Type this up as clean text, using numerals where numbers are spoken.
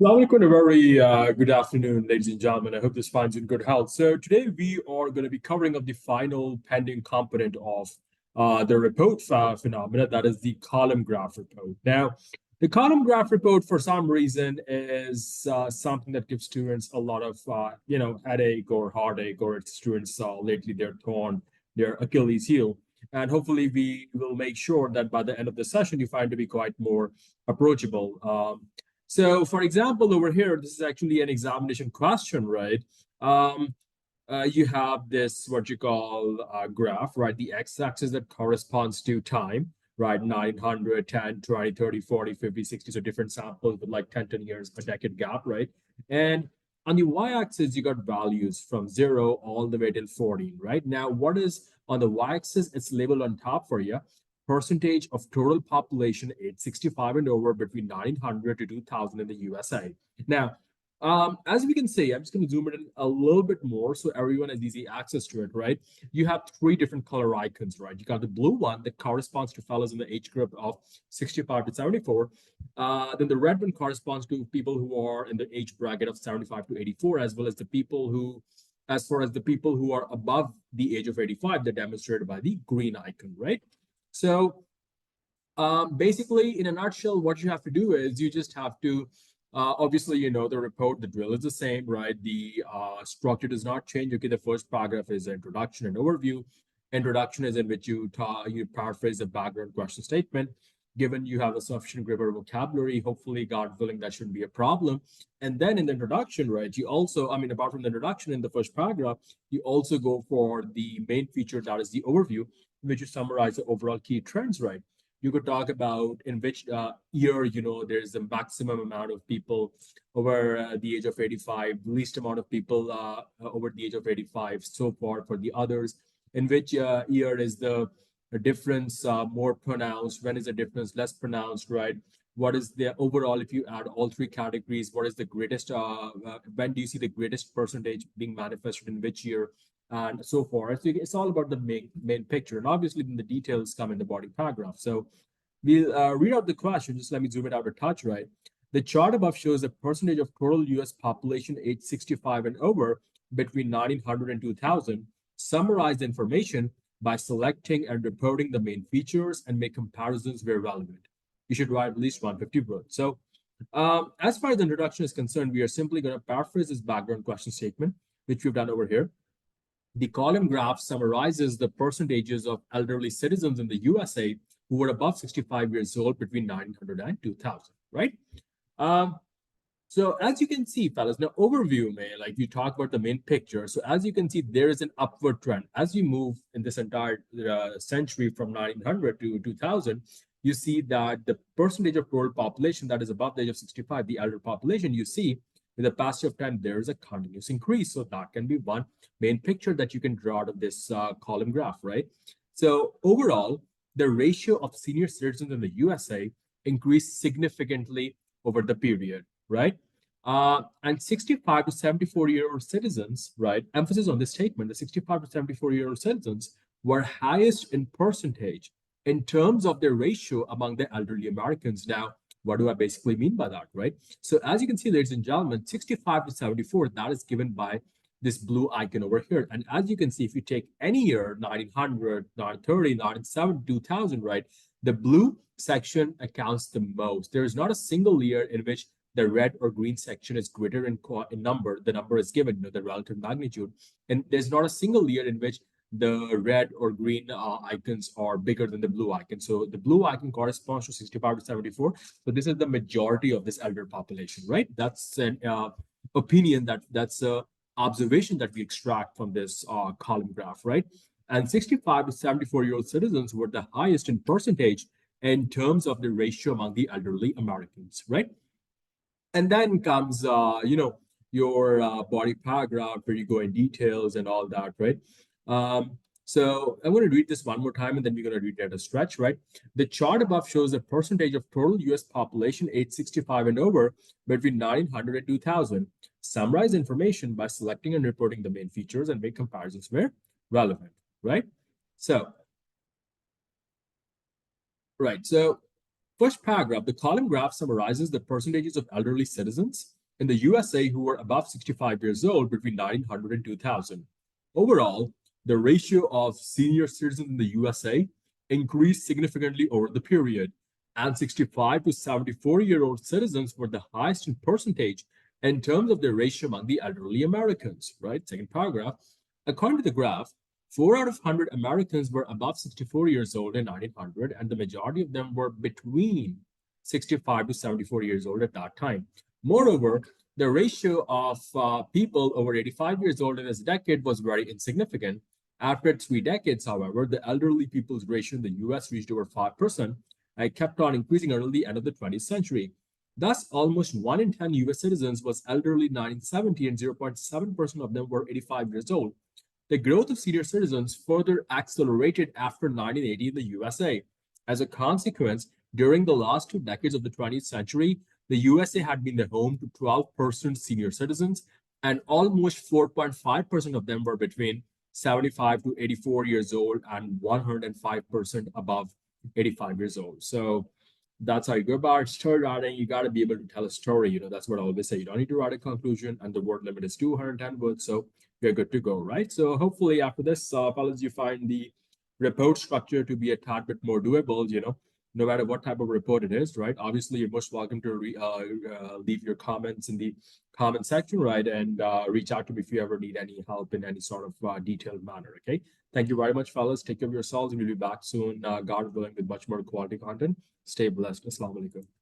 Assalamalaikum and a very good afternoon, ladies and gentlemen. I hope this finds you in good health. So today we are going to be covering up the final pending component of the report phenomena, that is the column graph report. Now, the column graph report, for some reason, is something that gives students a lot of, headache or heartache, or students lately they're torn their Achilles heel. And hopefully we will make sure that by the end of the session, you find to be quite more approachable. So, for example, over here, this is actually an examination question, right? You have this, what you call graph, right? The x-axis that corresponds to time, right? 900, 10, 20, 30, 40, 50, 60, so different samples with like 10 years, a decade gap, right? And on the y-axis, you got values from 0 all the way till 14, right? Now, what is on the y-axis? It's labeled on top for you percentage of total population age 65 and over between 1900 to 2000 in the USA. Now, as we can see, I'm just going to zoom it in a little bit more so everyone has easy access to it, right? You have three different color icons, right? You got the blue one that corresponds to fellows in the age group of 65 to 74. Then the red one corresponds to people who are in the age bracket of 75 to 84, as well as the people who, as far as the people who are above the age of 85, they're demonstrated by the green icon, right? So basically, in a nutshell, what you have to do is you just have to, obviously, you know, the report, the drill is the same, right? The structure does not change. Okay, the first paragraph is introduction and overview. Introduction is in which you paraphrase a background question statement. Given you have a sufficient grammar vocabulary, hopefully, God willing, that shouldn't be a problem. And then in the introduction, right, you also, I mean, apart from the introduction in the first paragraph, you also go for the main feature, that is the overview, in which you summarize the overall key trends, right? You could talk about in which year, you know, there's the maximum amount of people over the age of 85, least amount of people over the age of 85, so far for the others. In which year is the difference more pronounced? When is the difference less pronounced, right? What is the overall, if you add all three categories, what is the greatest, when do you see the greatest percentage being manifested in which year? And so forth. So it's all about the main picture. And obviously, then the details come in the body paragraph. So we'll read out the question. Just let me zoom it out a touch, right? The chart above shows the percentage of total US population age 65 and over between 1900 and 2000. Summarize the information by selecting and reporting the main features and make comparisons where relevant. You should write at least 150 words. So as far as the introduction is concerned, we are simply going to paraphrase this background question statement, which we've done over here. The column graph summarizes the percentages of elderly citizens in the USA who were above 65 years old between 1900 and 2000, right? So as you can see, fellas, now overview, like you talk about the main picture. So as you can see, there is an upward trend. As you move in this entire century from 1900 to 2000, you see that the percentage of total population that is above the age of 65, the elder population, you see with the passage of time, there is a continuous increase. So that can be one main picture that you can draw out of this column graph, right? So overall, the ratio of senior citizens in the USA increased significantly over the period, right? And 65 to 74-year-old citizens, right? Emphasis on this statement, the 65 to 74-year-old citizens were highest in percentage in terms of their ratio among the elderly Americans. Now, what do I basically mean by that, right? So as you can see, ladies and gentlemen, 65 to 74, that is given by this blue icon over here. And as you can see, if you take any year, 1900, 1930, 1970, 2000, right, the blue section accounts the most. There is not a single year in which the red or green section is greater in number. The number is given, you know, the relative magnitude. And there's not a single year in which the red or green icons are bigger than the blue icon. So the blue icon corresponds to 65 to 74. So this is the majority of this elder population, right? That's an opinion, that's a observation that we extract from this column graph, right? And 65 to 74-year-old citizens were the highest in percentage in terms of the ratio among the elderly Americans, right? And then comes, your body paragraph where you go in details and all that, right? So I'm going to read this one more time and then we're going to read it at a stretch, right? The chart above shows the percentage of total US population age 65 and over between 900 and 2000. Summarize information by selecting and reporting the main features and make comparisons where relevant, right? So First paragraph, the column graph summarizes the percentages of elderly citizens in the USA who were above 65 years old between 1900 and 2000. Overall, the ratio of senior citizens in the USA increased significantly over the period, and 65 to 74-year-old citizens were the highest in percentage in terms of their ratio among the elderly Americans, right? Second paragraph, according to the graph, 4 out of 100 Americans were above 64 years old in 1900, and the majority of them were between 65 to 74 years old at that time. Moreover, the ratio of people over 85 years old in this decade was very insignificant. After 3 decades, however, the elderly people's ratio in the US reached over 5% and kept on increasing until the end of the 20th century. Thus, almost 1 in 10 US citizens was elderly in 1970, and 0.7% of them were 85 years old. The growth of senior citizens further accelerated after 1980 in the USA. As a consequence, during the last 2 decades of the 20th century, the USA had been the home to 12% senior citizens, and almost 4.5% of them were between 75 to 84 years old, and 105% above 85 years old. So that's how you go about story writing. You got to be able to tell a story. That's what I always say. You don't need to write a conclusion, and the word limit is 210 words. So you're good to go, right? So hopefully after this, fellas, you find the report structure to be a tad bit more doable, no matter what type of report it is, right? Obviously, you're most welcome to leave your comments in the comment section, right? And reach out to me if you ever need any help in any sort of detailed manner, okay? Thank you very much, fellas. Take care of yourselves, and we'll be back soon, God willing, with much more quality content. Stay blessed. Assalamualaikum.